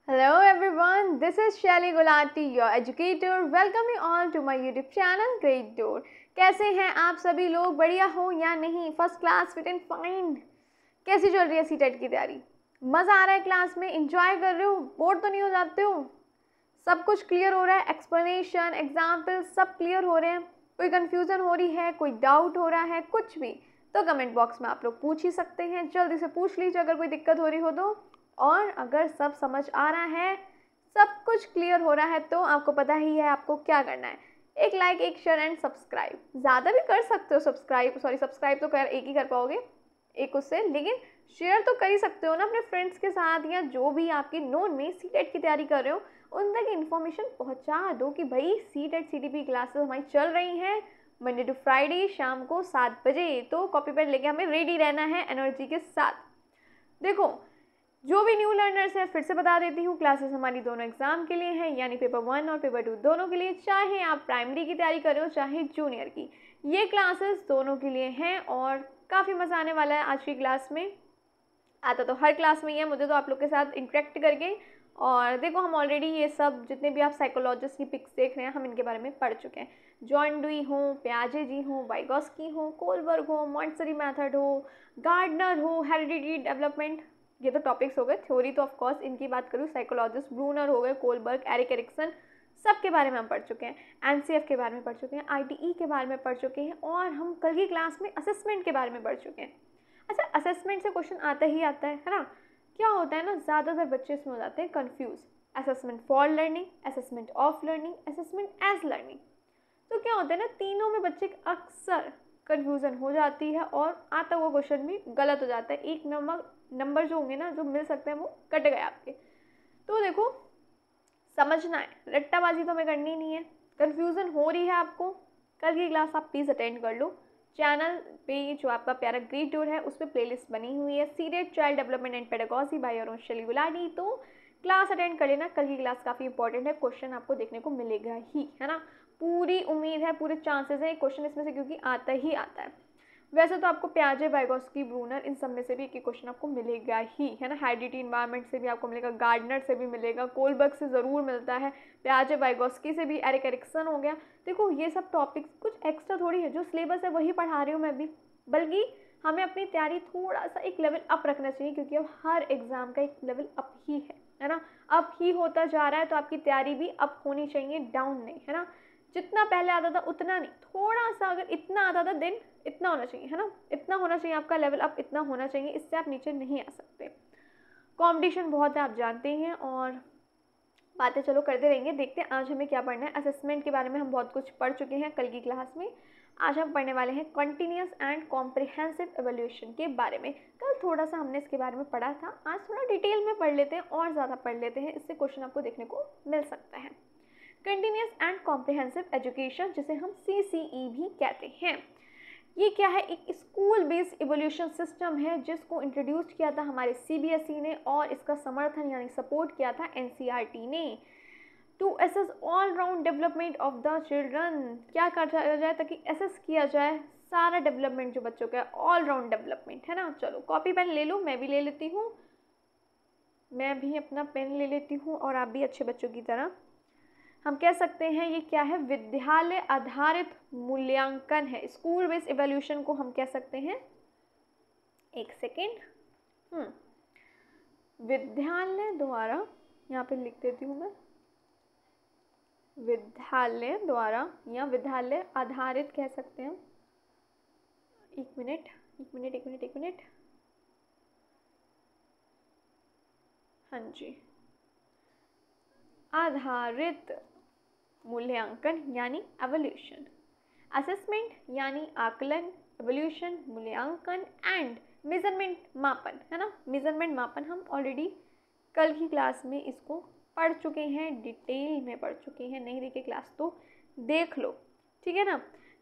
Hello everyone, this is Shelly Gulati, your educator. Welcome you all to my YouTube channel Great Door. कैसे हैं आप सभी लोग? बढ़िया हो या नहीं? First class fit and fine. कैसी चल रही है सीटेट की तैयारी? मज़ा आ रहा है क्लास में? इंजॉय कर रहे हो? बोर तो नहीं हो जाते हो? सब कुछ क्लियर हो रहा है? एक्सप्लेनेशन, एग्जाम्पल सब क्लियर हो रहे हैं? कोई कन्फ्यूज़न हो रही है? कोई डाउट हो रहा है? कुछ भी तो कमेंट बॉक्स में आप लोग पूछ ही सकते हैं। जल्दी से पूछ लीजिए अगर कोई दिक्कत हो रही हो तो। और अगर सब समझ आ रहा है, सब कुछ क्लियर हो रहा है, तो आपको पता ही है आपको क्या करना है। एक लाइक, एक शेयर एंड सब्सक्राइब। ज़्यादा भी कर सकते हो, सब्सक्राइब तो कर एक ही कर पाओगे, एक उससे, लेकिन शेयर तो कर ही सकते हो ना अपने फ्रेंड्स के साथ, या जो भी आपके नोन में सीटेट की तैयारी कर रहे हो उन तक इन्फॉर्मेशन पहुंचा दो कि भाई सीटेट सीटीपी क्लासेस हमारी चल रही हैं मंडे टू फ्राइडे शाम को 7 बजे। तो कॉपी पेन लेके हमें रेडी रहना है एनर्जी के साथ। देखो, जो भी न्यू लर्नर्स हैं फिर से बता देती हूँ, क्लासेस हमारी दोनों एग्जाम के लिए हैं, यानी पेपर 1 और पेपर 2 दोनों के लिए। चाहे आप प्राइमरी की तैयारी कर रहे हो चाहे जूनियर की, ये क्लासेस दोनों के लिए हैं और काफ़ी मज़ा आने वाला है आज की क्लास में। आता तो हर क्लास में ही है मुझे तो आप लोग के साथ इंटरेक्ट करके। और देखो, हम ऑलरेडी ये सब जितने भी आप साइकोलॉजिस्ट की पिक्स देख रहे हैं हम इनके बारे में पढ़ चुके हैं। जॉन डुई हो, पियाजे जी हो, वाइगोस्की हो, कोलबर्ग हो, मॉन्टेसरी मेथड हो, गार्डनर हो, हेरिडिटी डेवलपमेंट, ये तो टॉपिक्स हो गए। थ्योरी तो ऑफकोर्स इनकी बात करूँ, साइकोलॉजिस्ट ब्रूनर हो गए, कोलबर्ग, एरिक एरिक्सन, सब के बारे में हम पढ़ चुके हैं। एनसीएफ के बारे में पढ़ चुके हैं, आईटीई के बारे में पढ़ चुके हैं, और हम कल की क्लास में असेसमेंट के बारे में पढ़ चुके हैं। अच्छा, असेसमेंट से क्वेश्चन आता ही आता है ना? क्या होता है ना, ज़्यादातर बच्चे इसमें हो जाते हैं confuse. Assessment for learning, assessment of learning, assessment as learning. तो क्या होता है ना, तीनों में बच्चे अक्सर कन्फ्यूज़न हो जाती है और आता हुआ क्वेश्चन भी गलत हो जाता है। एक नंबर जो होंगे ना, जो मिल सकते हैं, वो कट गए आपके। तो देखो, समझना है, रट्टाबाजी तो हमें करनी नहीं है। कन्फ्यूज़न हो रही है आपको, कल की क्लास आप प्लीज़ अटेंड कर लो। चैनल पे जो आपका प्यारा ग्रेट टूर है उस पर प्लेलिस्ट बनी हुई है, serious child development and pedagogy by your own Shelly Gulati. तो क्लास अटेंड कर लेना, कल की क्लास काफ़ी इंपॉर्टेंट है, क्वेश्चन आपको देखने को मिलेगा ही, है ना? पूरी उम्मीद है, पूरे चांसेस हैं क्वेश्चन इसमें से, क्योंकि आता ही आता है। वैसे तो आपको पियाजे, वाइगोस्की, ब्रूनर, इन सब में से भी एक क्वेश्चन आपको मिलेगा ही, है ना? हेरिडिटी इन्वायरमेंट से भी आपको मिलेगा, गार्डनर से भी मिलेगा, कोलबर्ग से ज़रूर मिलता है, पियाजे वाइगोस्की से भी, एरिक एरिक्सन हो गया। देखो, ये सब टॉपिक्स कुछ एक्स्ट्रा थोड़ी है, जो सिलेबस है वही पढ़ा रही हूँ मैं भी, बल्कि हमें अपनी तैयारी थोड़ा सा एक लेवल अप रखना चाहिए, क्योंकि अब हर एग्ज़ाम का एक लेवल अप ही है ना? अप ही होता जा रहा है, तो आपकी तैयारी भी अप होनी चाहिए, डाउन नहीं, है ना? जितना पहले आता था उतना नहीं, थोड़ा सा, अगर इतना आता था दिन इतना होना चाहिए, है ना? इतना होना चाहिए आपका लेवल अप, इतना होना चाहिए, इससे आप नीचे नहीं आ सकते। कंपटीशन बहुत है, आप जानते हैं, और बातें चलो करते रहेंगे। देखते हैं आज हमें क्या पढ़ना है। असेसमेंट के बारे में हम बहुत कुछ पढ़ चुके हैं कल की क्लास में। आज हम पढ़ने वाले हैं कंटिन्यूस एंड कॉम्प्रिहेंसिव एवोल्यूशन के बारे में। कल थोड़ा सा हमने इसके बारे में पढ़ा था, आज थोड़ा डिटेल में पढ़ लेते हैं और ज़्यादा पढ़ लेते हैं, इससे क्वेश्चन आपको देखने को मिल सकता है। कंटिन्यूस एंड कॉम्प्रिहेंसिव एजुकेशन, जिसे हम CCE भी कहते हैं, ये क्या है? एक स्कूल बेस्ड इवोल्यूशन सिस्टम है जिसको इंट्रोड्यूस किया था हमारे CBSE ने, और इसका समर्थन यानी सपोर्ट किया था NCERT ने। To assess all round development of the children, क्या करा जाए ताकि असेस किया जाए सारा डेवलपमेंट जो बच्चों का, ऑल राउंड डेवलपमेंट, है ना? चलो कॉपी पेन ले लो, मैं भी ले लेती हूँ, मैं भी अपना पेन ले लेती हूँ, और आप भी अच्छे बच्चों की तरह। हम कह सकते हैं ये क्या है? विद्यालय आधारित मूल्यांकन है। स्कूल बेस्ड इवोल्यूशन को हम कह सकते हैं, एक सेकेंड, विद्यालय द्वारा, यहाँ पे लिख देती हूँ मैं, विद्यालय द्वारा या विद्यालय आधारित कह सकते हैं। एक मिनट, एक मिनट, एक मिनट, एक मिनट, हाँ जी, आधारित मूल्यांकन यानी एवोल्यूशन। असेसमेंट यानी आकलन, एवोल्यूशन मूल्यांकन, एंड मेजरमेंट मापन, है ना? मेजरमेंट मापन हम ऑलरेडी कल की क्लास में इसको पढ़ चुके हैं, डिटेल में पढ़ चुके हैं। नहीं देखे क्लास तो देख लो, ठीक है ना?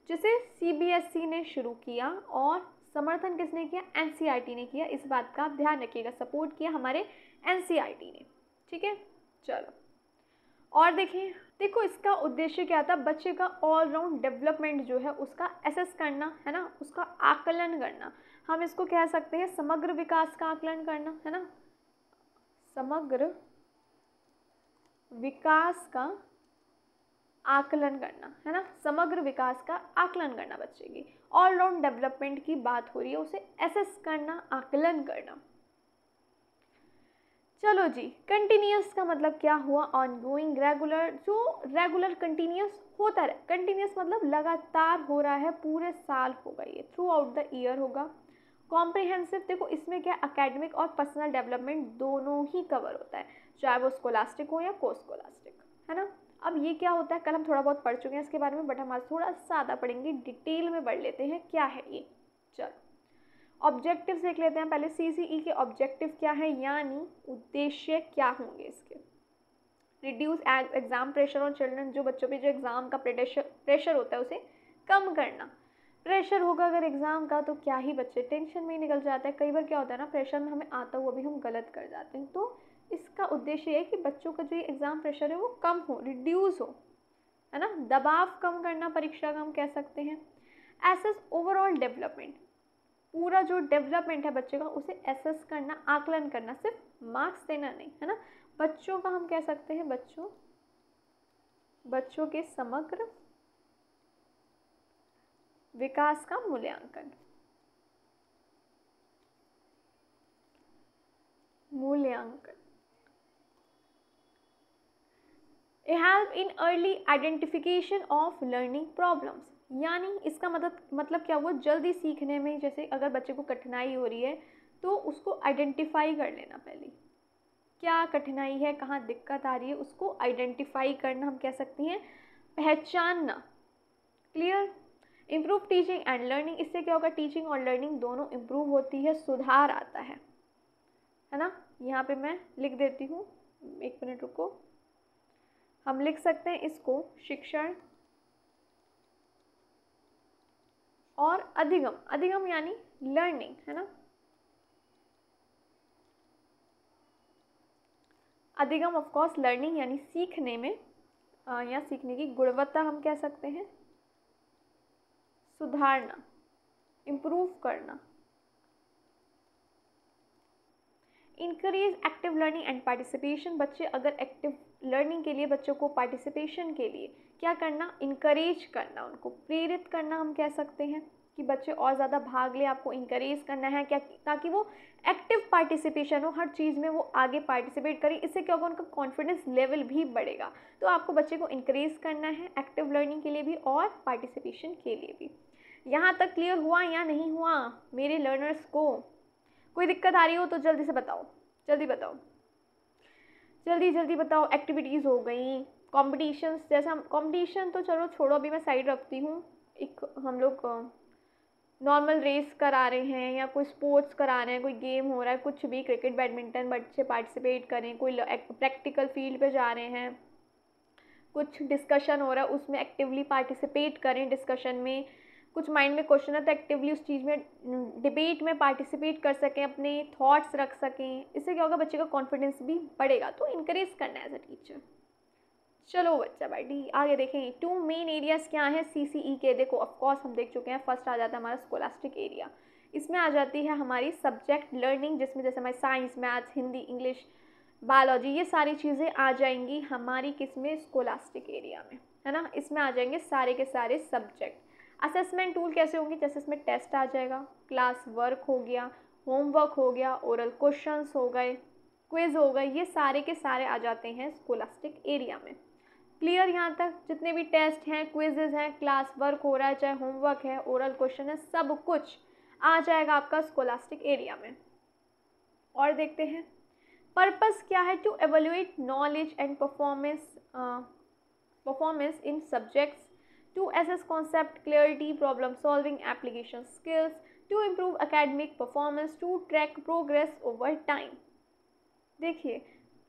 जिसे CBSE ने शुरू किया और समर्थन किसने किया? NCERT ने किया। इस बात का आप ध्यान रखिएगा, सपोर्ट किया हमारे NCERT ने, ठीक है? चलो और देखें, देखो इसका उद्देश्य क्या था? बच्चे का ऑल राउंड डेवलपमेंट जो है उसका असेस करना, है ना? उसका आकलन करना। हम इसको कह सकते हैं समग्र विकास का आकलन करना, है ना? समग्र विकास का आकलन करना, है ना, समग्र विकास का आकलन करना बच्चे की। ऑलराउंड डेवलपमेंट की बात हो रही है, उसे एसेस करना, आकलन करना। चलो जी, कंटिन्यूस का मतलब क्या हुआ? ऑनगोइंग, रेगुलर, जो रेगुलर कंटिन्यूस होता है। कंटिन्यूस मतलब लगातार हो रहा है, पूरे साल होगा, ये थ्रू आउट द ईयर होगा। कॉम्प्रिहेंसिव, देखो इसमें क्या, एकेडमिक और पर्सनल डेवलपमेंट दोनों ही कवर होता है, चाहे वो स्कोलास्टिक हो या को स्कोलास्टिक, है ना। अब ये क्या होता है, कल हम थोड़ा बहुत पढ़ चुके हैं इसके बारे में, बट हम आज थोड़ा ज़्यादा पढ़ेंगे, डिटेल में पढ़ लेते हैं क्या है ये। चलो ऑब्जेक्टिव देख लेते हैं पहले। सीसीई के ऑब्जेक्टिव क्या है, यानी उद्देश्य क्या होंगे इसके? Reduce exam pressure on children, जो बच्चों पे जो एग्जाम का प्रेशर होता है उसे कम करना। प्रेशर होगा अगर एग्ज़ाम का तो क्या ही बच्चे टेंशन में ही निकल जाते हैं। कई बार क्या होता है ना, प्रेशर में हमें आता हुआ भी हम गलत कर जाते हैं। तो इसका उद्देश्य है कि बच्चों का जो ये एग्ज़ाम प्रेशर है वो कम हो, रिड्यूस हो, है ना। दबाव कम करना, परीक्षा का हम कह सकते हैं। एसेस ओवरऑल डेवलपमेंट, पूरा जो डेवलपमेंट है बच्चे का उसे एसेस करना, आकलन करना, सिर्फ मार्क्स देना नहीं, है ना। बच्चों का हम कह सकते हैं बच्चों के समग्र विकास का मूल्यांकन। Help in early identification of learning problems, यानी इसका मतलब क्या हुआ, जल्दी सीखने में, जैसे अगर बच्चे को कठिनाई हो रही है तो उसको आइडेंटिफाई कर लेना, पहले क्या कठिनाई है, कहाँ दिक्कत आ रही है, उसको आइडेंटिफाई करना हम कह सकते हैं, पहचानना। Clear. Improve teaching and learning, इससे क्या होगा, टीचिंग और लर्निंग दोनों इम्प्रूव होती है, सुधार आता है ना। यहाँ पे मैं लिख देती हूँ, एक मिनट रुको। हम लिख सकते हैं इसको, शिक्षण और अधिगम, अधिगम यानी लर्निंग, है ना। अधिगम ऑफ कोर्स लर्निंग यानी सीखने में या सीखने की गुणवत्ता हम कह सकते हैं, सुधारना, इम्प्रूव करना। Encourage active learning and participation, बच्चे अगर एक्टिव लर्निंग के लिए, बच्चों को पार्टिसिपेशन के लिए क्या करना, इनकरेज करना, उनको प्रेरित करना हम कह सकते हैं कि बच्चे और ज़्यादा भाग ले, आपको इनकरेज करना है क्या, ताकि वो एक्टिव पार्टिसिपेशन हो, हर चीज़ में वो आगे पार्टिसिपेट करें। इससे क्या होगा, उनका कॉन्फिडेंस लेवल भी बढ़ेगा। तो आपको बच्चे को इनकरेज करना है एक्टिव लर्निंग के लिए भी और पार्टिसिपेशन के लिए भी। यहाँ तक क्लियर हुआ या नहीं हुआ मेरे लर्नर्स को? कोई दिक्कत आ रही हो तो जल्दी से बताओ, जल्दी बताओ, जल्दी बताओ। एक्टिविटीज़ हो गई, कॉम्पिटिशन्स, जैसा कॉम्पिटिशन तो चलो छोड़ो, अभी मैं साइड रखती हूँ। एक हम लोग नॉर्मल रेस करा रहे हैं या कोई स्पोर्ट्स करा रहे हैं, कोई गेम हो रहा है, कुछ भी, क्रिकेट, बैडमिंटन, बच्चे पार्टिसिपेट करें, कोई प्रैक्टिकल फील्ड पे जा रहे हैं, कुछ डिस्कशन हो रहा है उसमें एक्टिवली पार्टिसिपेट करें, डिस्कशन में कुछ माइंड में क्वेश्चन है तो एक्टिवली उस चीज़ में, डिबेट में पार्टिसिपेट कर सकें, अपने थॉट्स रख सकें। इससे क्या होगा, बच्चे का कॉन्फिडेंस भी बढ़ेगा। तो इनकरेज करना है एज अ टीचर। चलो बच्चा बैठी आगे देखें। 2 मेन एरियाज क्या हैं सीसीई के? देखो ऑफकोर्स हम देख चुके हैं, फर्स्ट आ जाता है हमारा स्कोलास्टिक एरिया, इसमें आ जाती है हमारी सब्जेक्ट लर्निंग, जिसमें जैसे हमारी science, maths, Hindi, English, biology, ये सारी चीज़ें आ जाएंगी हमारी किसमें, स्कोलास्टिक एरिया में, है ना। इसमें आ जाएंगे सारे के सारे सब्जेक्ट। असेसमेंट टूल कैसे होंगे, जैसे इसमें टेस्ट आ जाएगा, क्लास वर्क हो गया, होमवर्क हो गया, ओरल क्वेश्चंस हो गए, क्विज हो गए, ये सारे के सारे आ जाते हैं स्कोलास्टिक एरिया में। क्लियर यहाँ तक? जितने भी टेस्ट हैं, क्विजेज हैं, क्लास वर्क हो रहा है, चाहे होमवर्क है, ओरल क्वेश्चन है, सब कुछ आ जाएगा आपका स्कोलास्टिक एरिया में। और देखते हैं पर्पस क्या है, to evaluate knowledge and performance in subjects, to assess concept clarity, problem solving, application skills, to improve academic performance, to track progress over time। देखिए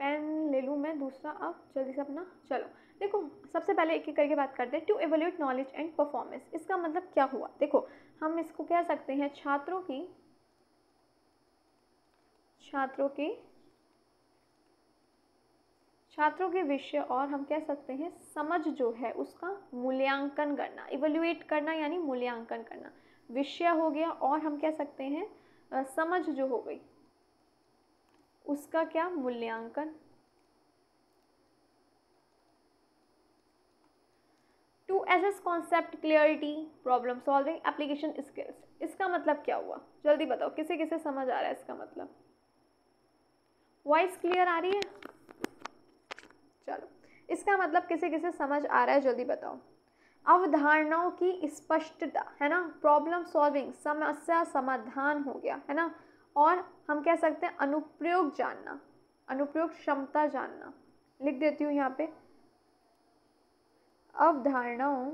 पेन ले लूँ मैं दूसरा अब जल्दी से अपना। चलो देखो सबसे पहले एक एक करके बात करते हैं। To evaluate knowledge and performance, इसका मतलब क्या हुआ? देखो हम इसको कह सकते हैं छात्रों के विषय, और हम कह सकते हैं समझ जो है उसका मूल्यांकन करना। इवेल्युएट करना यानी मूल्यांकन करना, विषय हो गया, और हम कह सकते हैं समझ जो हो गई उसका क्या, मूल्यांकन। To assess concept clarity, problem solving, application skills. इसका मतलब क्या हुआ, जल्दी बताओ, किसे किसे समझ आ रहा है इसका मतलब? वॉइस क्लियर आ रही है? चलो, इसका मतलब किसे किसे समझ आ रहा है जल्दी बताओ। अवधारणाओं की स्पष्टता, है ना, प्रॉब्लम सॉल्विंग, समस्या समाधान हो गया, है ना, और हम कह सकते हैं अनुप्रयोग जानना, अनुप्रयोग क्षमता जानना। लिख देती हूँ यहाँ पे, अवधारणाओं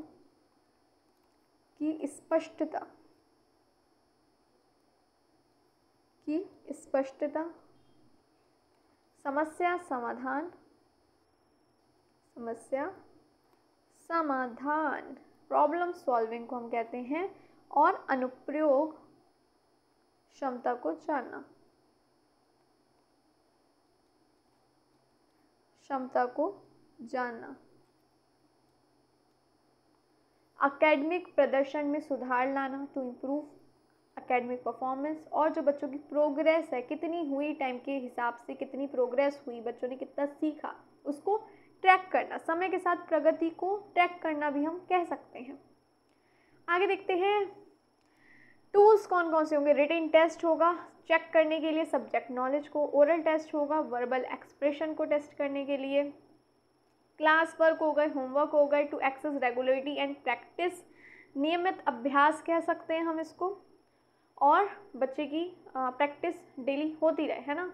की स्पष्टता, समस्या समाधान, प्रॉब्लम सॉल्विंग को हम कहते हैं, और अनुप्रयोग क्षमता को जानना, एकेडमिक प्रदर्शन में सुधार लाना, टू इम्प्रूव एकेडमिक परफॉर्मेंस, और जो बच्चों की प्रोग्रेस है, कितनी हुई टाइम के हिसाब से, कितनी प्रोग्रेस हुई, बच्चों ने कितना सीखा, उसको ट्रैक करना, समय के साथ प्रगति को ट्रैक करना भी हम कह सकते हैं। आगे देखते हैं, टूल्स कौन कौन से होंगे। रिटन टेस्ट होगा चेक करने के लिए सब्जेक्ट नॉलेज को, ओरल टेस्ट होगा वर्बल एक्सप्रेशन को टेस्ट करने के लिए, क्लास वर्क हो गए, होमवर्क हो गए, to access regularity and practice, नियमित अभ्यास कह सकते हैं हम इसको, और बच्चे की प्रैक्टिस डेली होती रहे, है ना,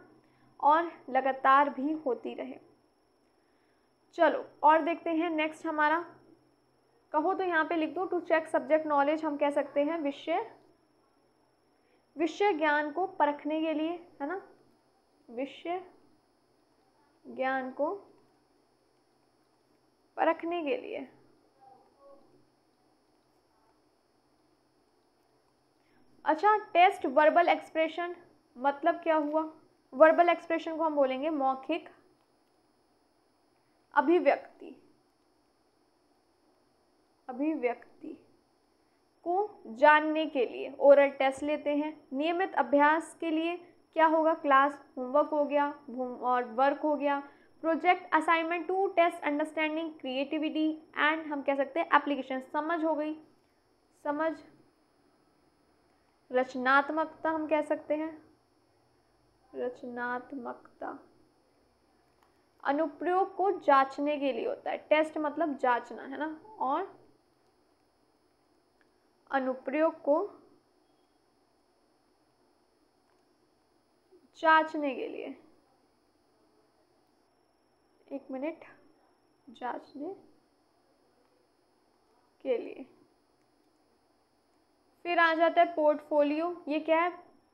और लगातार भी होती रहे। चलो और देखते हैं नेक्स्ट हमारा, कहो तो यहाँ पे लिख दो, टू चेक सब्जेक्ट नॉलेज हम कह सकते हैं विषय ज्ञान को परखने के लिए, है ना, विषय ज्ञान को परखने के लिए। अच्छा, टेस्ट वर्बल एक्सप्रेशन मतलब क्या हुआ? वर्बल एक्सप्रेशन को हम बोलेंगे मौखिक अभिव्यक्ति को जानने के लिए ओरल टेस्ट लेते हैं। नियमित अभ्यास के लिए क्या होगा? क्लास होमवर्क हो गया और वर्क हो गया। Project assignment to test understanding creativity and हम कह सकते हैं एप्लीकेशन, समझ हो गई, समझ, रचनात्मकता हम कह सकते हैं, रचनात्मकता अनुप्रयोग को जांचने के लिए होता है। टेस्ट मतलब जांचना, है ना, और अनुप्रयोग को जांचने के लिए, एक मिनट, जांचने के लिए। फिर आ जाता है पोर्टफोलियो। ये क्या है?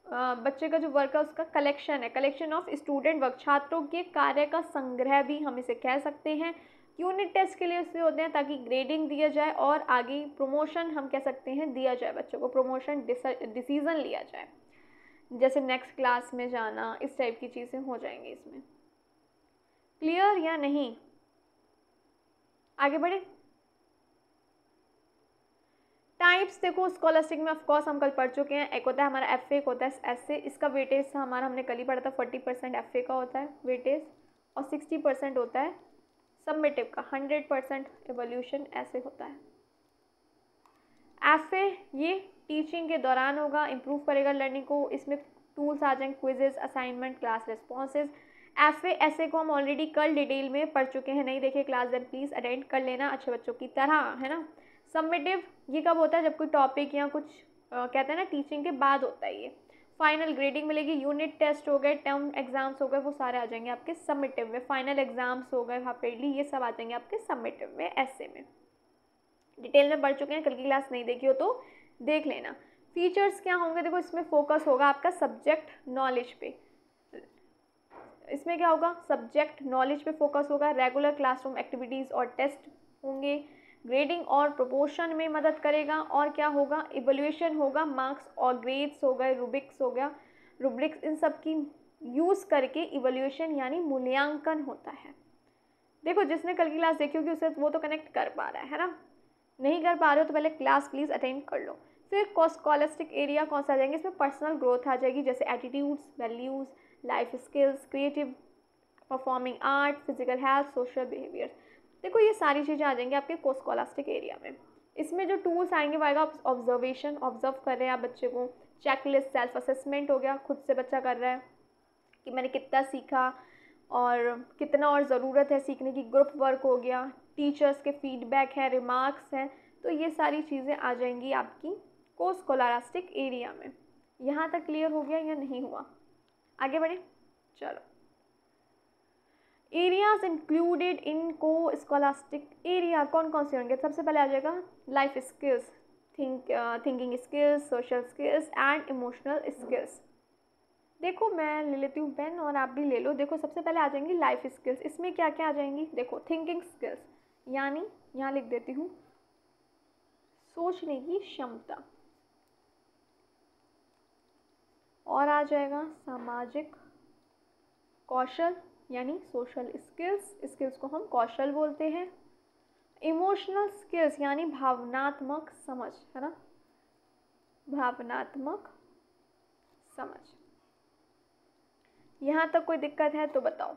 बच्चे का जो वर्क है उसका कलेक्शन है, कलेक्शन ऑफ स्टूडेंट वर्क, छात्रों के कार्य का संग्रह भी हम इसे कह सकते हैं। यूनिट टेस्ट के लिए इसलिए होते हैं ताकि ग्रेडिंग दिया जाए और आगे प्रमोशन हम कह सकते हैं दिया जाए, बच्चों को प्रमोशन डिसीजन लिया जाए, जैसे नेक्स्ट क्लास में जाना, इस टाइप की चीज़ें हो जाएंगी इसमें। क्लियर या नहीं? आगे बढ़े। टाइप्स देखो, स्कॉलस्टिक में ऑफकोर्स हम कल पढ़ चुके हैं। एक होता है हमारा एफ ए, एक होता है एस ए। इसका वेटेज हमारा हमने कल ही पढ़ा था, 40% एफ ए का होता है वेटेज और 60% होता है सबमिटिव का, 100% एवोल्यूशन ऐसे होता है। एफ ए ये टीचिंग के दौरान होगा, इम्प्रूव करेगा लर्निंग को। इसमें टूल्स आ जाएंगे, quizzes, assignment, class responses. F A ऐसे को हम ऑलरेडी कल डिटेल में पढ़ चुके हैं, नहीं देखे क्लास देन प्लीज़ अटेंड कर लेना अच्छे बच्चों की तरह, है ना। सबमिटिव ये कब होता है? जब कोई टॉपिक या कुछ कहते हैं ना टीचिंग के बाद होता है ये। फाइनल ग्रेडिंग मिलेगी। यूनिट टेस्ट हो गए, टर्म एग्जाम्स हो गए, वो सारे आ जाएंगे आपके सबमिटिव में। फाइनल एग्जाम्स हो गए हाफिली, ये सब आ जाएंगे आपके सबमिटिव में, ऐसे में डिटेल में पढ़ चुके हैं, कल की क्लास नहीं देखी हो तो देख लेना। फीचर्स क्या होंगे? देखो इसमें फोकस होगा आपका सब्जेक्ट नॉलेज पे। इसमें क्या होगा? सब्जेक्ट नॉलेज पे फोकस होगा। रेगुलर क्लासरूम एक्टिविटीज़ और टेस्ट होंगे। ग्रेडिंग और प्रोपोर्शन में मदद करेगा। और क्या होगा? इवैल्यूएशन होगा, मार्क्स और ग्रेड्स हो गए, रूब्रिक्स हो गया, रूब्रिक्स, इन सब की यूज़ करके इवैल्यूएशन यानी मूल्यांकन होता है। देखो जिसने कल की क्लास देखी होगी उसे वो तो कनेक्ट कर पा रहा है ना। नहीं कर पा रहे हो तो पहले क्लास प्लीज़ अटेंड कर लो। फिर स्कॉलस्टिक एरिया कौन सा आ जाएंगे? इसमें पर्सनल ग्रोथ आ जाएगी, जैसे attitudes, values, life skills, creative performing art, physical health, social behaviour. देखो ये सारी चीज़ें आ जाएंगी आपके को स्कॉलास्टिक एरिया में। इसमें जो टूल्स आएंगे वो आएगा ऑब्जर्वेशन, ऑब्जर्व कर रहे हैं आप बच्चे को, चेकलिस्ट, सेल्फ असेसमेंट हो गया, खुद से बच्चा कर रहा है कि मैंने कितना सीखा और कितना और ज़रूरत है सीखने की, ग्रुप वर्क हो गया, टीचर्स के फीडबैक है, रिमार्क्स हैं। तो ये सारी चीज़ें आ जाएंगी आपकी को स्कॉलास्टिक एरिया में। यहाँ तक क्लियर हो गया या नहीं हुआ? आगे बढ़े, चलो। एरियाज इंक्लूडेड इन को स्कॉलास्टिक एरिया कौन कौन से होंगे? सबसे पहले आ जाएगा life skills, thinking skills, social skills and emotional skills. देखो मैं ले लेती हूँ पेन और आप भी ले लो। देखो सबसे पहले आ जाएंगी लाइफ स्किल्स। इसमें क्या क्या आ जाएंगी? देखो थिंकिंग स्किल्स यानी यहाँ लिख देती हूँ सोचने की क्षमता, और आ जाएगा सामाजिक कौशल यानी सोशल स्किल्स, स्किल्स को हम कौशल बोलते हैं। इमोशनल स्किल्स यानी भावनात्मक समझ, है ना, भावनात्मक समझ। यहाँ तक कोई दिक्कत है तो बताओ।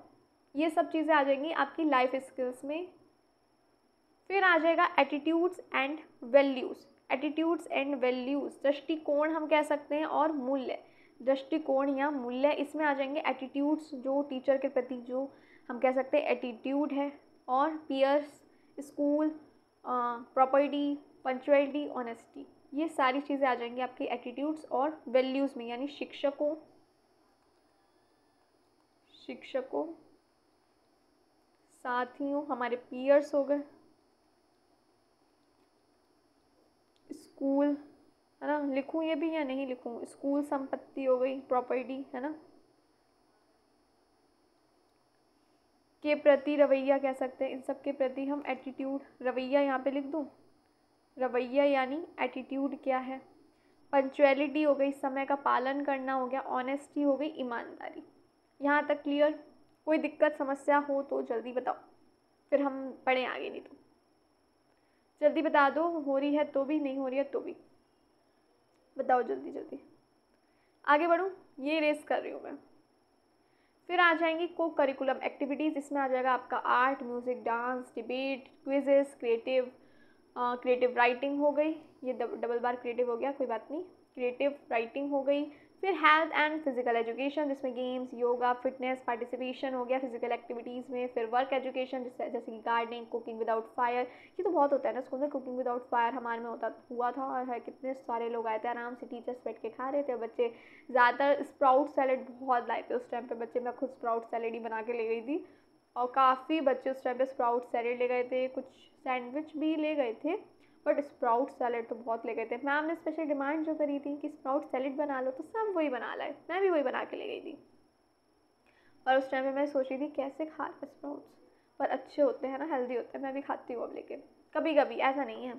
ये सब चीज़ें आ जाएंगी आपकी लाइफ स्किल्स में। फिर आ जाएगा attitudes and values. Attitudes and values दृष्टिकोण हम कह सकते हैं, और मूल्य, दृष्टिकोण या मूल्य, इसमें आ जाएंगे एटीट्यूड्स जो टीचर के प्रति जो हम कह सकते हैं एटीट्यूड है, और peers, school, property, punctuality, honesty, ये सारी चीज़ें आ जाएंगी आपकी एटीट्यूड्स और वैल्यूज़ में, यानी शिक्षकों, साथियों, हमारे पीयर्स हो गए, स्कूल, है ना, लिखूँ ये भी या नहीं लिखूँ? स्कूल, संपत्ति हो गई, प्रॉपर्टी, है ना, के प्रति रवैया कह सकते हैं, इन सब के प्रति हम एटीट्यूड, रवैया यहाँ पे लिख दूँ, रवैया यानी एटीट्यूड क्या है। पंक्चुअलिटी हो गई, समय का पालन करना हो गया, ऑनेस्टी हो गई, ईमानदारी। यहाँ तक क्लियर? कोई दिक्कत समस्या हो तो जल्दी बताओ, फिर हम पढ़ें आगे, नहीं तो जल्दी बता दो, हो रही है तो भी, नहीं हो रही है तो भी बताओ जल्दी जल्दी। आगे बढ़ूँ, ये रेस कर रही हूँ मैं। फिर आ जाएंगी को करिकुलम एक्टिविटीज़। इसमें आ जाएगा आपका art, music, dance, debate, quizzes, creative writing हो गई, ये डबल बार क्रिएटिव हो गया, कोई बात नहीं, क्रिएटिव राइटिंग हो गई। फिर हेल्थ एंड फिजिकल एजुकेशन, जिसमें गेम्स, योगा, फिटनेस, पार्टिसिपेशन हो गया फिजिकल एक्टिविटीज़ में। फिर वर्क एजुकेशन, जैसे कि गार्डनिंग, कुकिंग विदाउट फायर, ये तो बहुत होता है ना स्कूल में, कुकिंग विदाउट फायर हमारे में हुआ था, और है कितने सारे लोग आए थे, आराम से टीचर्स बैठ के खा रहे थे, बच्चे ज़्यादातर स्प्राउट सैलेड बहुत लाए थे उस टाइम पे बच्चे। मैं खुद स्प्राउट सैलेड ही बना के ले गई थी, और काफ़ी बच्चे उस टाइम पे स्प्राउट सैलेड ले गए थे, कुछ सैंडविच भी ले गए थे, बट स्प्राउट सैलेड तो बहुत ले गए थे। मैम ने स्पेशल डिमांड जो करी थी कि स्प्राउट सैलेड बना लो, तो सब वही बना लाए, मैं भी वही बना के ले गई थी। और उस टाइम पे मैं सोच रही थी कैसे खा रहे स्प्राउट्स, पर अच्छे होते हैं ना, हेल्दी होते हैं, मैं भी खाती हूँ अब, लेकिन कभी कभी, ऐसा नहीं है।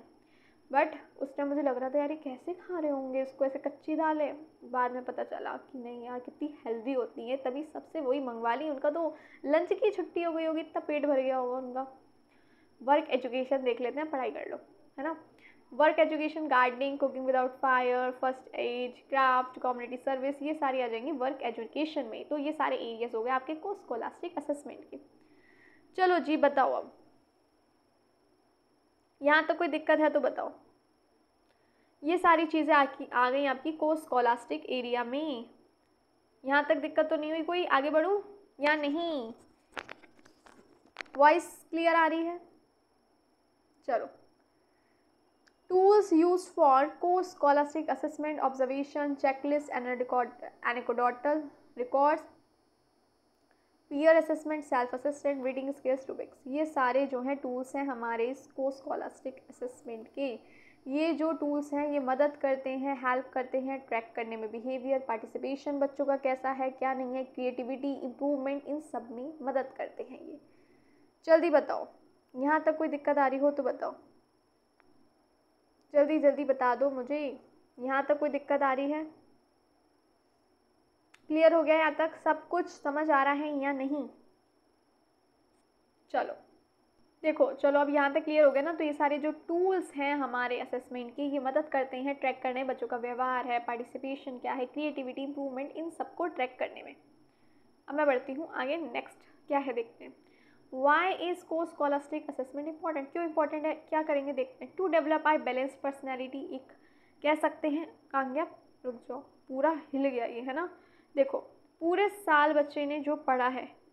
बट उस टाइम मुझे लग रहा था यार ये कैसे खा रहे होंगे इसको, ऐसे कच्ची दालें। बाद में पता चला कि नहीं यार कितनी हेल्दी होती है, तभी सबसे वही मंगवा ली। उनका तो लंच की छुट्टी हो गई होगी, इतना पेट भर गया होगा उनका। वर्क एजुकेशन देख लेते हैं, पढ़ाई कर लो, है ना। Work education, gardening, cooking without fire, first aid, craft, community service, ये सारी आ जाएंगी वर्क एजुकेशन में। तो ये सारे एरियाज हो गए आपके को स्कॉलास्टिक असेसमेंट के। चलो जी बताओ, अब यहाँ तक कोई दिक्कत है तो बताओ। ये सारी चीज़ें आ गई आपकी को स्कॉलास्टिक एरिया में। यहाँ तक दिक्कत तो नहीं हुई कोई? आगे बढ़ूँ या नहीं? वॉइस क्लियर आ रही है? चलो, टूल्स यूज फॉर को scholastic assessment, observation, checklist, anecdotal records, peer assessment, self assessment, reading skills, Rubik's, ये सारे जो हैं टूल्स हैं हमारे को स्कॉलास्टिक असेसमेंट के। ये जो टूल्स हैं ये मदद करते हैं, हेल्प करते हैं ट्रैक करने में बिहेवियर, पार्टिसिपेशन बच्चों का कैसा है क्या नहीं है, क्रिएटिविटी, इम्प्रूवमेंट, इन सब में मदद करते हैं ये। जल्दी बताओ, यहाँ तक कोई दिक्कत आ रही हो तो बताओ, जल्दी जल्दी बता दो मुझे। यहाँ तक कोई दिक्कत आ रही है? क्लियर हो गया? यहाँ तक सब कुछ समझ आ रहा है या नहीं? चलो देखो, चलो अब यहाँ तक क्लियर हो गया ना। तो ये सारे जो टूल्स हैं हमारे असेसमेंट की, ये मदद करते हैं ट्रैक करने, बच्चों का व्यवहार है, पार्टिसिपेशन क्या है, क्रिएटिविटी, इंप्रूवमेंट, इन सबको ट्रैक करने में। अब मैं बढ़ती हूँ आगे, नेक्स्ट क्या है देखते हैं। Why is co-scholastic assessment important, क्यों इंपॉर्टेंट है, क्या करेंगे देखते हैं। To develop a balance personality, एक कह सकते हैं कामयाब, रुक जाओ पूरा हिल गया ये, है ना। देखो पूरे साल बच्चे ने जो पढ़ा है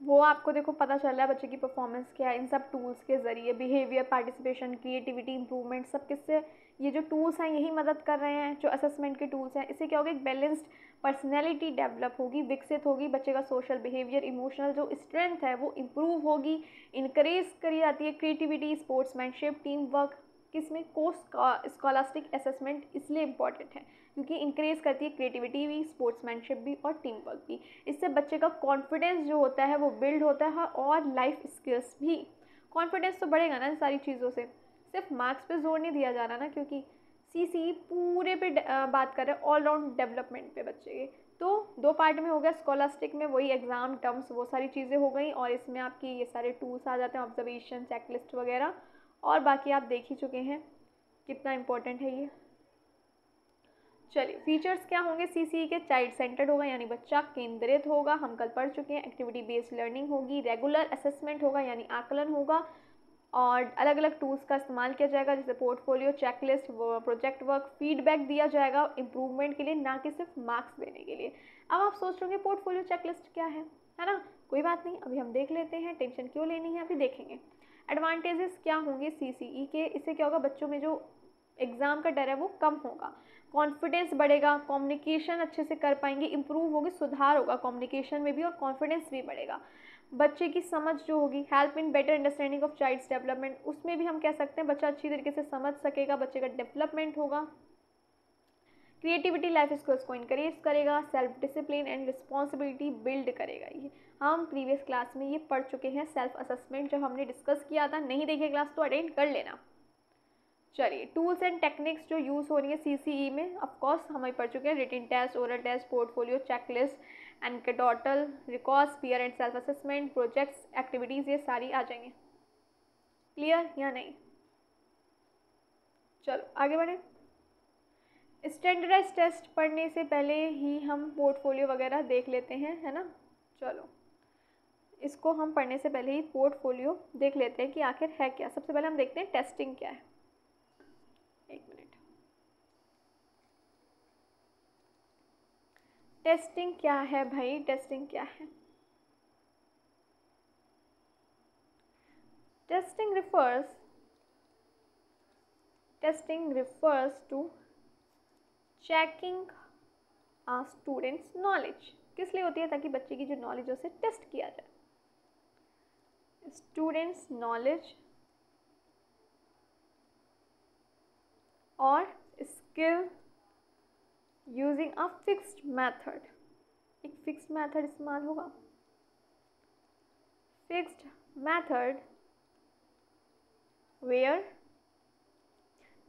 वो आपको देखो पता चल रहा है बच्चे की परफॉर्मेंस क्या है इन सब टूल्स के ज़रिए। बिहेवियर, पार्टिसिपेशन, क्रिएटिविटी, इंप्रूवमेंट, सब किससे, ये जो टूल्स हैं यही मदद कर रहे हैं, जो असेसमेंट के टूल्स हैं। इससे क्या होगा, एक बैलेंस्ड पर्सनैलिटी डेवलप होगी, विकसित होगी, बच्चे का सोशल बिहेवियर, इमोशनल जो स्ट्रेंथ है वो इम्प्रूव होगी, इनक्रेज करी जाती है क्रिएटिविटी, स्पोर्ट्समैनशिप, टीम वर्क। किसमें, को स्कॉलास्टिक असेसमेंट इसलिए इंपॉर्टेंट है क्योंकि इंक्रेज करती है क्रिएटिविटी भी, स्पोर्ट्समैनशिप भी और टीम वर्क भी। इससे बच्चे का कॉन्फिडेंस जो होता है वो बिल्ड होता है और लाइफ स्किल्स भी। कॉन्फिडेंस तो बढ़ेगा ना इन सारी चीज़ों से, सिर्फ मार्क्स पे जोर नहीं दिया जा रहा ना, क्योंकि सीसी पूरे पे बात कर रहे हैं ऑलराउंड डेवलपमेंट पे बच्चे के। तो दो पार्ट में हो गया, स्कॉलास्टिक में वही एग्ज़ाम टर्म्स वो सारी चीज़ें हो गई, और इसमें आपकी ये सारे टूल्स आ जाते हैं, ऑब्जर्वेशन, चेकलिस्ट वगैरह, और बाकी आप देख ही चुके हैं कितना इम्पोर्टेंट है ये। चलिए फीचर्स क्या होंगे सीसीई के, चाइल्ड सेंटर्ड होगा यानी बच्चा केंद्रित होगा, हम कल पढ़ चुके हैं। एक्टिविटी बेस्ड लर्निंग होगी, रेगुलर असेसमेंट होगा यानी आकलन होगा, और अलग अलग टूल्स का इस्तेमाल किया जाएगा जैसे portfolio, checklist, project work, feedback दिया जाएगा इम्प्रूवमेंट के लिए, ना कि सिर्फ मार्क्स देने के लिए। अब आप सोच रहे होंगे पोर्टफोलियो चेकलिस्ट क्या है ना, कोई बात नहीं, अभी हम देख लेते हैं, टेंशन क्यों लेनी है, अभी देखेंगे। एडवांटेजेस क्या होंगे सीसीई के, इससे क्या होगा, बच्चों में जो एग्ज़ाम का डर है वो कम होगा, कॉन्फिडेंस बढ़ेगा, कम्युनिकेशन अच्छे से कर पाएंगे, इंप्रूव होगी, सुधार होगा कम्युनिकेशन में भी और कॉन्फिडेंस भी बढ़ेगा। बच्चे की समझ जो होगी, help in better understanding of child's development, उसमें भी हम कह सकते हैं बच्चा अच्छी तरीके से समझ सकेगा, बच्चे का डेवलपमेंट होगा। क्रिएटिविटी, लाइफ स्किल्स को इनकरेज करेगा, self discipline and responsibility build करेगा। ये हम प्रीवियस क्लास में ये पढ़ चुके हैं, सेल्फ असेसमेंट जब हमने डिस्कस किया था, नहीं देखिए क्लास तो अटेंड कर लेना। चलिए टूल्स एंड टेक्निक्स जो यूज़ हो रही है सीसीई में, ऑफकोर्स हम पढ़ चुके हैं, written test, oral test, portfolio, checklist, anecdotal, records, peer and self assessment, projects, activities, ये सारी आ जाएंगे। क्लियर या नहीं, चलो आगे बढ़ें। स्टैंडर्डाइज टेस्ट पढ़ने से पहले ही हम पोर्टफोलियो वगैरह देख लेते हैं, है ना। चलो इसको हम पढ़ने से पहले ही पोर्टफोलियो देख लेते हैं कि आखिर है क्या। सबसे पहले हम देखते हैं टेस्टिंग क्या है, एक मिनट। टेस्टिंग क्या है भाई, टेस्टिंग क्या है। Testing refers to checking a student's knowledge। किस लिए होती है, ताकि बच्चे की जो नॉलेज है उसे टेस्ट किया जाए। स्टूडेंट्स नॉलेज और skill using a fixed method, एक फिक्स्ड मेथड इस्तेमाल होगा, fixed method where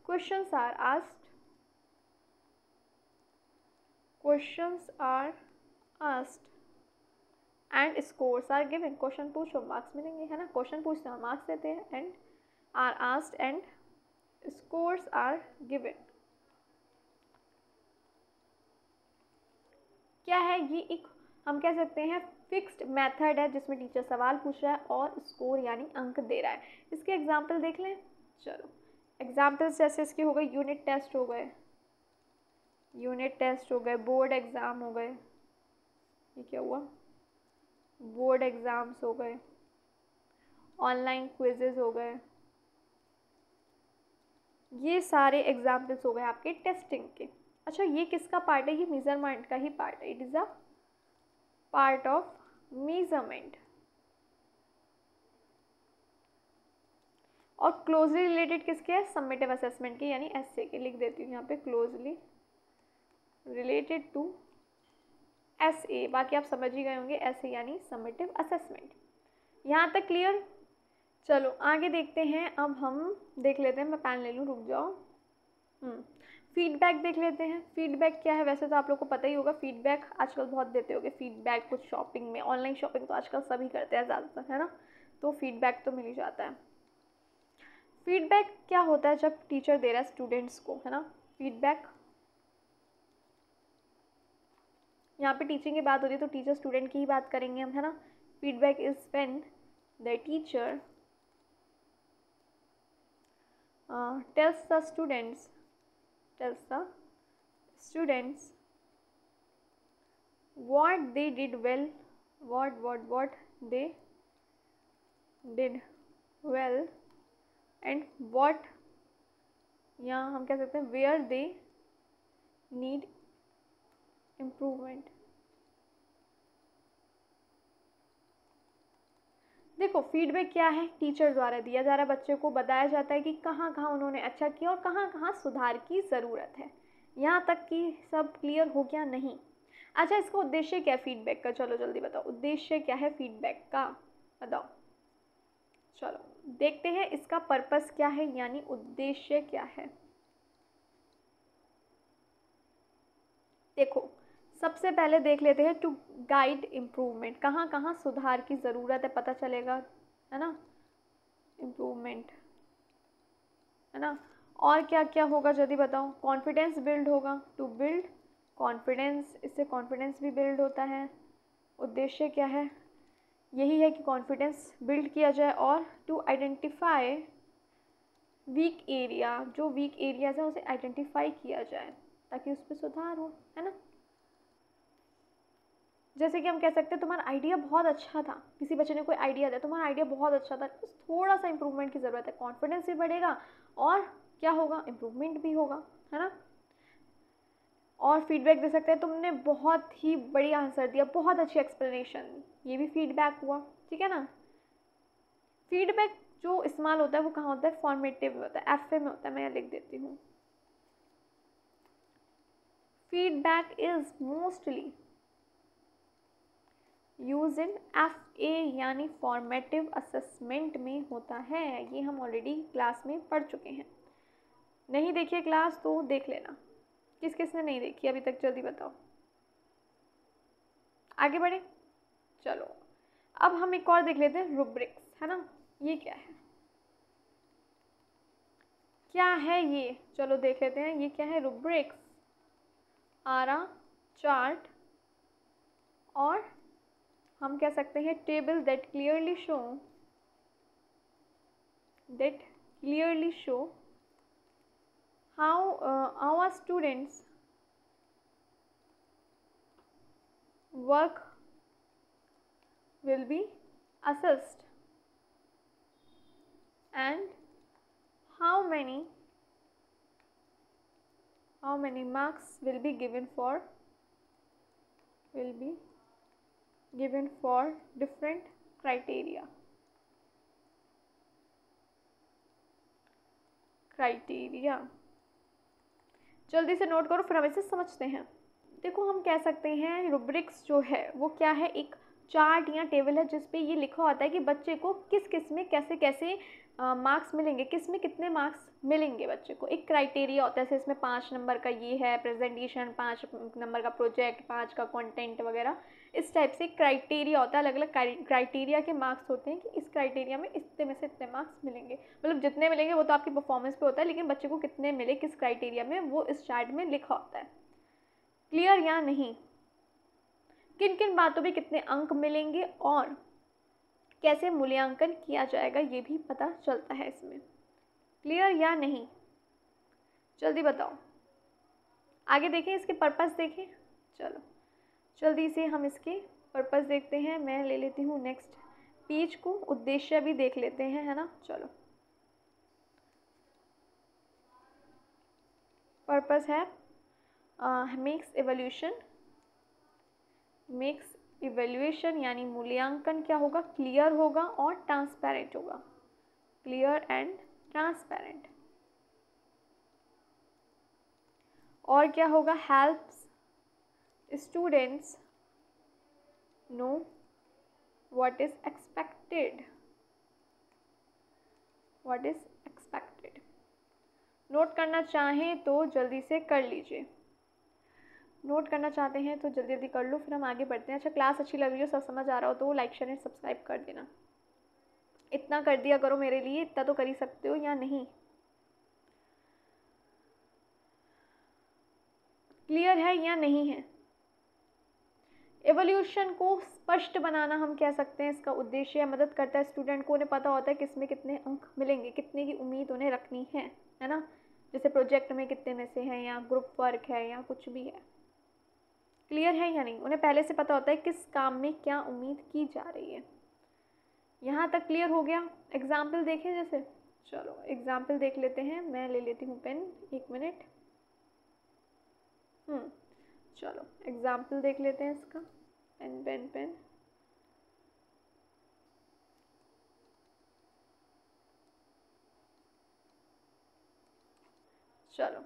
questions are asked and scores are given। Question पूछो मार्क्स मिलेंगे, है ना, क्वेश्चन पूछते हैं मार्क्स देते हैं, and are asked and scores are given. क्या है ये, एक हम कह सकते हैं फिक्स्ड मेथड है जिसमें टीचर सवाल पूछ रहा है और स्कोर यानी अंक दे रहा है। इसके एग्जाम्पल देख लें। चलो एग्जाम्पल्स जैसे इसके हो गए, यूनिट टेस्ट हो गए, बोर्ड एग्ज़ाम हो गए, ये क्या हुआ, बोर्ड एग्ज़ाम्स हो गए, ऑनलाइन क्विजेज हो गए, ये सारे एग्जाम्पल्स हो गए आपके टेस्टिंग के। अच्छा ये किसका पार्ट है, ये मेजरमेंट का ही पार्ट है, it is a part of measurement. और क्लोजली रिलेटेड किसके है, समेटिव असेसमेंट के यानी एसए के, लिख देती हूँ यहाँ पे, क्लोजली रिलेटेड टू एसए। बाकी आप समझ ही गए होंगे, एसए यानी समेटिव असेसमेंट। यहाँ तक क्लियर। चलो आगे देखते हैं, अब हम देख लेते हैं, मैं पेन ले लूँ, रुक जाओ। फीडबैक देख लेते हैं। फीडबैक क्या है, वैसे तो आप लोग को पता ही होगा, फीडबैक आजकल बहुत देते होगे फीडबैक, कुछ शॉपिंग में, ऑनलाइन शॉपिंग तो आजकल सभी करते हैं ज़्यादातर, है ना, तो फीडबैक तो मिल ही जाता है। फीडबैक क्या होता है, जब टीचर दे रहा है स्टूडेंट्स को, है ना, फीडबैक, यहाँ पे टीचिंग की बात हो रही है तो टीचर स्टूडेंट की ही बात करेंगे हम, है ना। Feedback is when the teacher tells the students what they did well, what they did well, and what, यहाँ हम कह सकते हैं where they need improvement। देखो फीडबैक क्या है, टीचर द्वारा दिया जा रहा है, बच्चे को बताया जाता है कि कहाँ कहाँ उन्होंने अच्छा किया और कहाँ कहाँ सुधार की ज़रूरत है। यहाँ तक कि सब क्लियर हो गया? नहीं। अच्छा, इसका उद्देश्य क्या है फीडबैक का? चलो जल्दी बताओ, उद्देश्य क्या है फीडबैक का, बताओ। चलो देखते हैं इसका पर्पस क्या है, यानी उद्देश्य क्या है। देखो सबसे पहले देख लेते हैं टू गाइड इम्प्रूवमेंट, कहाँ कहाँ सुधार की ज़रूरत है पता चलेगा, है ना। इम्प्रूवमेंट, है ना। और क्या क्या होगा जल्दी बताओ। कॉन्फिडेंस बिल्ड होगा, टू बिल्ड कॉन्फिडेंस, इससे कॉन्फिडेंस भी बिल्ड होता है। उद्देश्य क्या है? यही है कि कॉन्फिडेंस बिल्ड किया जाए। और टू आइडेंटिफाई वीक एरिया, जो वीक एरियाज है उसे आइडेंटिफाई किया जाए ताकि उस पर सुधार हो, है ना। जैसे कि हम कह सकते हैं तुम्हारा आइडिया बहुत अच्छा था, किसी बच्चे ने कोई आइडिया दिया, तुम्हारा आइडिया बहुत अच्छा था, बस थोड़ा सा इम्प्रूवमेंट की ज़रूरत है। कॉन्फिडेंस भी बढ़ेगा और क्या होगा, इम्प्रूवमेंट भी होगा, है ना। और फीडबैक दे सकते हैं तुमने बहुत ही बढ़िया आंसर दिया, बहुत अच्छी एक्सप्लेनेशन, ये भी फीडबैक हुआ, ठीक है ना। फीडबैक जो इस्तेमाल होता है वो कहाँ होता है, फॉर्मेटिव में होता है, FA में होता है। मैं लिख देती हूँ, feedback is mostly use in FA यानी फॉर्मेटिव असेसमेंट में होता है। ये हम ऑलरेडी क्लास में पढ़ चुके हैं। नहीं देखिए क्लास तो देख लेना। किस किस ने नहीं देखी अभी तक, जल्दी बताओ। आगे बढ़े, चलो अब हम एक और देख लेते हैं, रूब्रिक्स, है ना। ये क्या है, क्या है ये, चलो देख लेते हैं ये क्या है। रूब्रिक्स आर अ चार्ट, और हम कह सकते हैं table that clearly show how our students work will be assessed and how many marks will be given for different criteria। जल्दी से नोट करो फिर हम इसे समझते हैं। देखो हम कह सकते हैं रूब्रिक्स जो है वो क्या है, एक चार्ट या टेबल है जिस पे ये लिखा होता है कि बच्चे को किस किस में कैसे कैसे मार्क्स मिलेंगे, किस में कितने मार्क्स मिलेंगे बच्चे को। एक क्राइटेरिया होता है, जैसे इसमें 5 नंबर का ये है प्रेजेंटेशन, 5 नंबर का प्रोजेक्ट, 5 का कंटेंट वगैरह, इस टाइप से क्राइटेरिया होता है। अलग अलग क्राइटेरिया के मार्क्स होते हैं कि इस क्राइटेरिया में इतने में से इतने मार्क्स मिलेंगे। मतलब जितने मिलेंगे वो तो आपकी परफॉर्मेंस पे होता है, लेकिन बच्चे को कितने मिले किस क्राइटेरिया में वो इस चार्ट में लिखा होता है। क्लियर या नहीं? किन किन बातों पे कितने अंक मिलेंगे और कैसे मूल्यांकन किया जाएगा ये भी पता चलता है इसमें। क्लियर या नहीं? जल्दी बताओ। आगे देखें, इसके पर्पस देखें। चलो जल्दी से हम इसके पर्पस देखते हैं। मैं ले लेती हूँ नेक्स्ट पेज को, उद्देश्य भी देख लेते हैं, है ना। चलो पर्पस है मेक्स इवैल्यूएशन यानी मूल्यांकन क्या होगा, क्लियर होगा और ट्रांसपेरेंट होगा, क्लियर एंड ट्रांसपेरेंट। और क्या होगा, helps students know what is expected. Note करना चाहें तो जल्दी से कर लीजिए, नोट करना चाहते हैं तो जल्दी जल्दी कर लो, फिर हम आगे बढ़ते हैं। अच्छा क्लास अच्छी लग रही हो, सब समझ आ रहा हो तो लाइक शेयर एंड सब्सक्राइब कर देना। इतना कर दिया करो मेरे लिए, इतना तो कर ही सकते हो या नहीं। क्लियर है या नहीं है? एवोल्यूशन को स्पष्ट बनाना हम कह सकते हैं इसका उद्देश्य है। मदद करता है स्टूडेंट को, उन्हें पता होता है किस में कितने अंक मिलेंगे, कितने की उम्मीद उन्हें रखनी है ना। जैसे प्रोजेक्ट में कितने में से हैं, या ग्रुप वर्क है, या कुछ भी है। क्लियर है या नहीं? उन्हें पहले से पता होता है किस काम में क्या उम्मीद की जा रही है। यहाँ तक क्लियर हो गया? एग्जाम्पल देखें जैसे, चलो एग्जाम्पल देख लेते हैं। मैं ले लेती हूँ पेन, 1 मिनट। चलो एग्जाम्पल देख लेते हैं इसका। Pen pen pen. चलो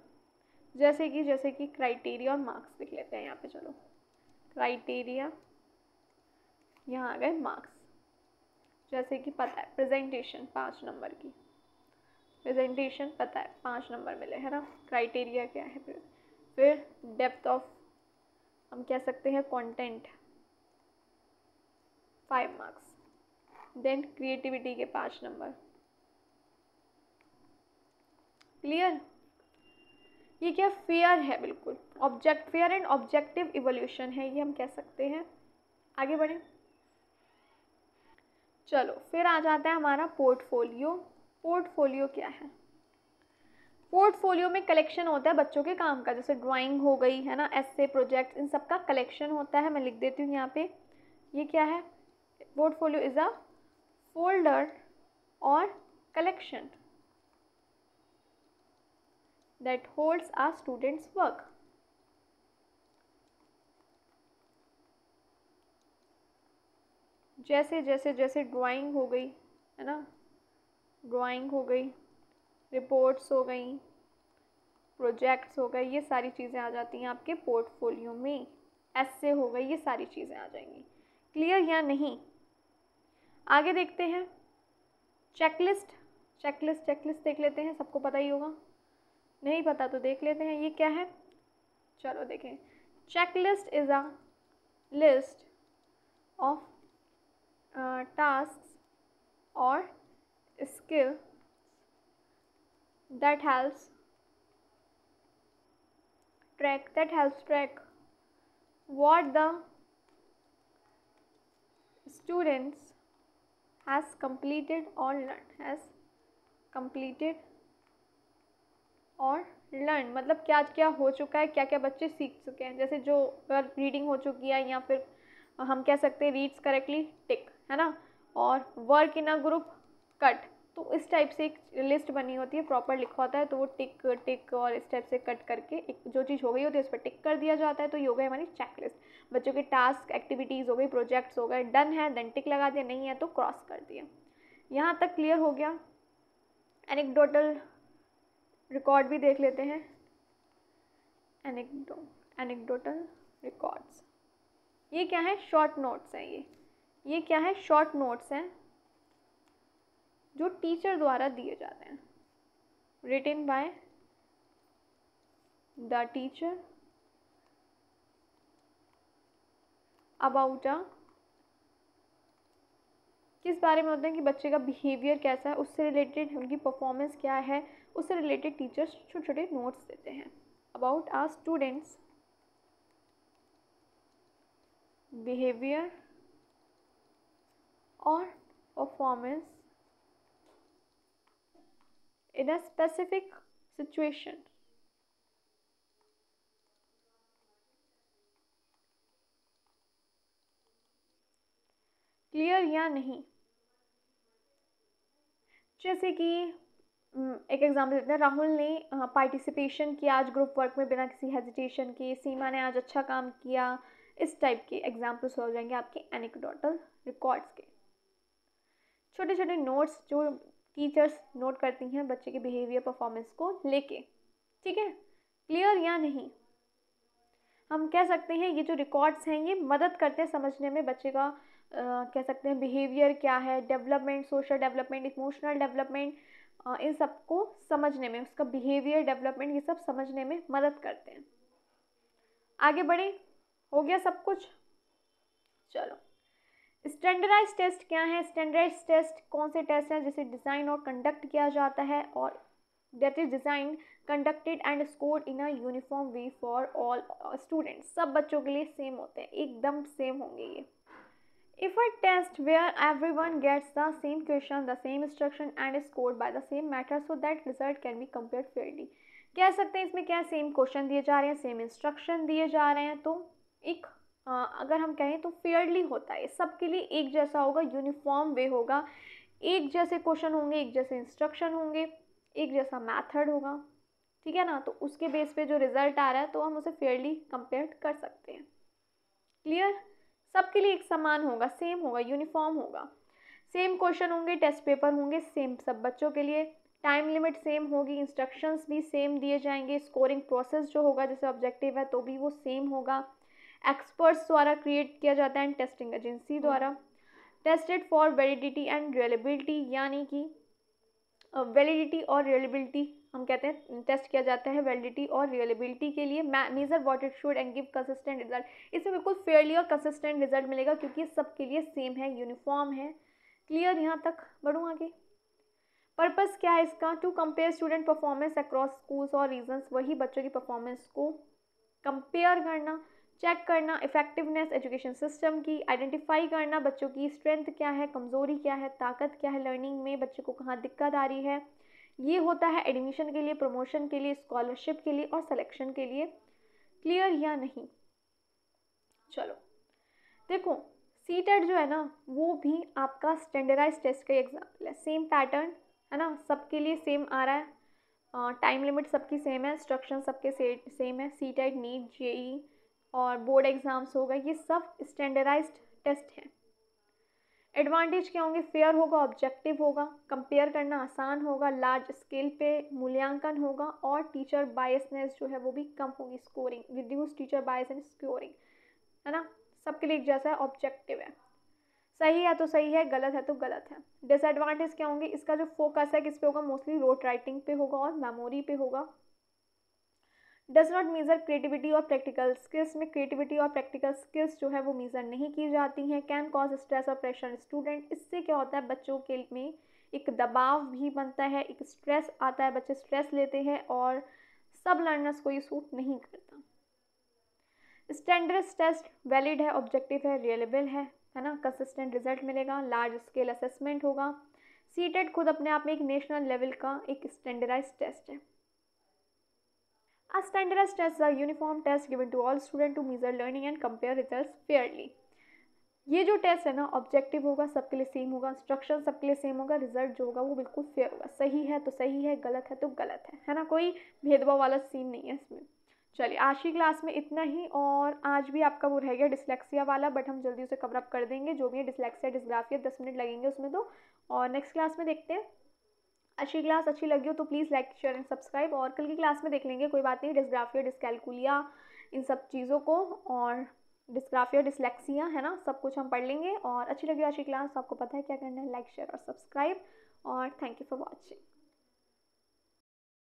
जैसे कि क्राइटेरिया और मार्क्स देख लेते हैं यहाँ पे। चलो क्राइटेरिया, यहाँ आ गए मार्क्स। जैसे कि पता है प्रेजेंटेशन 5 नंबर की, प्रेजेंटेशन पता है 5 नंबर मिले, है ना। क्राइटेरिया क्या है फिर डेप्थ ऑफ, हम कह सकते हैं कंटेंट, 5 मार्क्स। देन क्रिएटिविटी के 5 नंबर। क्लियर? ये क्या फेयर है, बिल्कुल object, fair and objective evolution है, ये हम कह सकते हैं। आगे बढ़े। चलो फिर आ जाता है हमारा पोर्टफोलियो। पोर्टफोलियो क्या है? पोर्टफोलियो में कलेक्शन होता है बच्चों के काम का, जैसे ड्राइंग हो गई, है ना, एस्से, प्रोजेक्ट, इन सब का कलेक्शन होता है। मैं लिख देती हूँ यहाँ पे। ये क्या है? पोर्टफोलियो इज अ फोल्डर और collection that holds a student's work. जैसे ड्राइंग हो गई, है ना, ड्राइंग हो गई, रिपोर्ट्स हो गई, प्रोजेक्ट्स हो गए, ये सारी चीज़ें आ जाती हैं आपके पोर्टफोलियो में। ऐसे हो गई, ये सारी चीज़ें आ जाएंगी। क्लियर या नहीं? आगे देखते हैं। चेकलिस्ट, चेकलिस्ट देख लेते हैं। सबको पता ही होगा, नहीं पता तो देख लेते हैं ये क्या है। चलो देखें। Checklist is a list of tasks or skill that helps track what the students has completed or learned, मतलब क्या क्या हो चुका है, क्या क्या बच्चे सीख चुके हैं। जैसे जो अगर रीडिंग हो चुकी है, या फिर हम कह सकते हैं रीड्स करेक्टली, टिक, है ना, और work in a group, cut. तो इस टाइप से एक लिस्ट बनी होती है, प्रॉपर लिखा होता है, तो वो टिक टिक और इस टाइप से कट करके एक जो चीज़ हो गई होती है उस पर टिक कर दिया जाता है। तो ये हो गई हमारी चेकलिस्ट। बच्चों के टास्क, एक्टिविटीज़ हो गई, प्रोजेक्ट्स हो गए, डन है देन टिक लगा दिया, नहीं है तो क्रॉस कर दिया। यहाँ तक क्लियर हो गया? एनेक्डोटल रिकॉर्ड भी देख लेते हैं। एनेक्डोटल रिकॉर्ड्स, ये क्या है? शॉर्ट नोट्स हैं। ये क्या है? शॉर्ट नोट्स हैं जो टीचर द्वारा दिए जाते हैं, written by the teacher about किस बारे में होते हैं कि बच्चे का बिहेवियर कैसा है, उससे रिलेटेड उनकी परफॉर्मेंस क्या है, उससे रिलेटेड टीचर्स छोटे छोटे नोट्स देते हैं अबाउट आवर स्टूडेंट्स बिहेवियर और performance in a specific situation. Clear या नहीं? जैसे कि एक एग्जाम्पल देते हैं। राहुल ने पार्टिसिपेशन किया आज ग्रुप वर्क में बिना किसी हेजिटेशन के। सीमा ने आज अच्छा काम किया। इस टाइप के एग्जाम्पल्स हो जाएंगे आपके एनेक्डोटल रिकॉर्ड्स के। छोटे छोटे नोट्स जो टीचर्स नोट करती हैं बच्चे के बिहेवियर परफॉर्मेंस को लेके। ठीक है? क्लियर या नहीं? हम कह सकते हैं ये जो रिकॉर्ड्स हैं ये मदद करते हैं समझने में बच्चे का कह सकते हैं बिहेवियर क्या है, development, social development, emotional development, इन सब को समझने में, उसका बिहेवियर डेवलपमेंट, ये सब समझने में मदद करते हैं। आगे बढ़े। हो गया सब कुछ? चलो स्टैंडर्डाइज टेस्ट क्या है? स्टैंडर्डाइज टेस्ट कौन से टेस्ट हैं जिसे डिज़ाइन और कंडक्ट किया जाता है और that is designed, conducted and scored in a uniform way for all students. सब बच्चों के लिए सेम होते हैं, एकदम सेम होंगे ये. If a test where everyone gets the same question, the same instruction and is scored by the same method, so that result can be compared fairly. कह सकते हैं इसमें क्या, सेम क्वेश्चन दिए जा रहे हैं, सेम इंस्ट्रक्शन दिए जा रहे हैं, तो एक अगर हम कहें तो फेयरली होता है, सबके लिए एक जैसा होगा, यूनिफॉर्म वे होगा, एक जैसे क्वेश्चन होंगे, एक जैसे इंस्ट्रक्शन होंगे, एक जैसा मेथड होगा, ठीक है ना. तो उसके बेस पे जो रिजल्ट आ रहा है तो हम उसे फेयरली कंपेयर कर सकते हैं. क्लियर. सबके लिए एक समान होगा, सेम होगा, यूनिफॉर्म होगा, सेम क्वेश्चन होंगे, टेस्ट पेपर होंगे सेम सब बच्चों के लिए, टाइम लिमिट सेम होगी, इंस्ट्रक्शंस भी सेम दिए जाएंगे, स्कोरिंग प्रोसेस जो होगा जैसे ऑब्जेक्टिव है तो भी वो सेम होगा, एक्सपर्ट्स द्वारा क्रिएट किया जाता है, टेस्टिंग एजेंसी द्वारा, टेस्टेड फॉर वैलिडिटी एंड रियलेबिलिटी, यानी कि वैलिडिटी और रियलेबिलिटी हम कहते हैं टेस्ट किया जाता है वैलिडिटी और रियलेबिलिटी के लिए. Measure what it should and give consistent result. इसमें बिल्कुल फेयरली और कंसिस्टेंट रिजल्ट मिलेगा क्योंकि सबके लिए सेम है, यूनिफॉर्म है. क्लियर. यहाँ तक बढ़ूँ आगे. पर्पस क्या है इसका, to compare student performance across schools और रीजन्स, वही बच्चों की परफॉर्मेंस को कंपेयर करना, चेक करना इफेक्टिवनेस एजुकेशन सिस्टम की, आइडेंटिफाई करना बच्चों की स्ट्रेंथ क्या है, कमज़ोरी क्या है, ताकत क्या है, लर्निंग में बच्चे को कहाँ दिक्कत आ रही है. ये होता है एडमिशन के लिए, प्रमोशन के लिए, स्कॉलरशिप के लिए और सिलेक्शन के लिए. क्लियर या नहीं. चलो देखो, सीटेट जो है ना वो भी आपका स्टैंडर्डाइज टेस्ट का एग्जाम्पल है. सेम पैटर्न है ना, सबके लिए सेम आ रहा है, टाइम लिमिट सबकी सेम है, इंस्ट्रक्शन सबके सेम है, सीटेट, नीट, जेई और बोर्ड एग्ज़ाम्स होगा, ये सब स्टैंडर्डाइज्ड टेस्ट हैं. एडवांटेज क्या होंगे, फेयर होगा, ऑब्जेक्टिव होगा, कंपेयर करना आसान होगा, लार्ज स्केल पे मूल्यांकन होगा और टीचर बायसनेस जो है वो भी कम होगी, scoring, reduce teacher bias and scoring, है ना. सबके लिए एक जैसा है, ऑब्जेक्टिव है, सही है तो सही है, गलत है तो गलत है. डिसएडवांटेज क्या होंगे, इसका जो फोकस है किस पे होगा, मोस्टली रोट राइटिंग पे होगा और मेमोरी पे होगा. डज नॉट मेजर क्रिएटिविटी और प्रैक्टिकल स्किल्स, में क्रिएटिविटी और प्रैक्टिकल स्किल्स जो है वो मेजर नहीं की जाती हैं. कैन कॉज स्ट्रेस और प्रेशर स्टूडेंट, इससे क्या होता है बच्चों के में एक दबाव भी बनता है, एक स्ट्रेस आता है, बच्चे स्ट्रेस लेते हैं और सब लर्नर्स को ये सूट नहीं करता. स्टैंडर्ड टेस्ट वैलिड है, ऑब्जेक्टिव है, रियलेबल है ना, कंसिस्टेंट रिजल्ट मिलेगा, लार्ज स्केल असेसमेंट होगा. सीटेट खुद अपने आप में एक नेशनल लेवल का एक स्टैंडर्डाइज टेस्ट है. A standardized test is a uniform test given to all students to measure learning and compare results fairly. ये जो टेस्ट है ना ऑब्जेक्टिव होगा, सबके लिए सेम होगा, इंस्ट्रक्शन सबके लिए सेम होगा, रिजल्ट जो होगा वो बिल्कुल फेयर होगा, सही है तो सही है, गलत है तो गलत है ना, कोई भेदभाव वाला सीन नहीं है इसमें. चलिए आज की क्लास में इतना ही, और आज भी आपका वो रह गया डिसलेक्सिया वाला, बट हम जल्दी उसे कवर अप कर देंगे. जो भी है डिसलेक्सिया डिसग्राफिया 10 मिनट लगेंगे उसमें तो, और नेक्स्ट क्लास में देखते हैं. अच्छी क्लास अच्छी लगी हो तो please like share and subscribe, और कल की क्लास में देख लेंगे, कोई बात नहीं, डिस्ग्राफिया डिस्कैलकुलिया इन सब चीज़ों को, और डिस्ग्राफिया डिसलेक्सिया है ना, सब कुछ हम पढ़ लेंगे. और अच्छी लगी अच्छी क्लास, आपको पता है क्या करना है, लाइक शेयर और सब्सक्राइब, और थैंक यू फॉर वॉचिंग.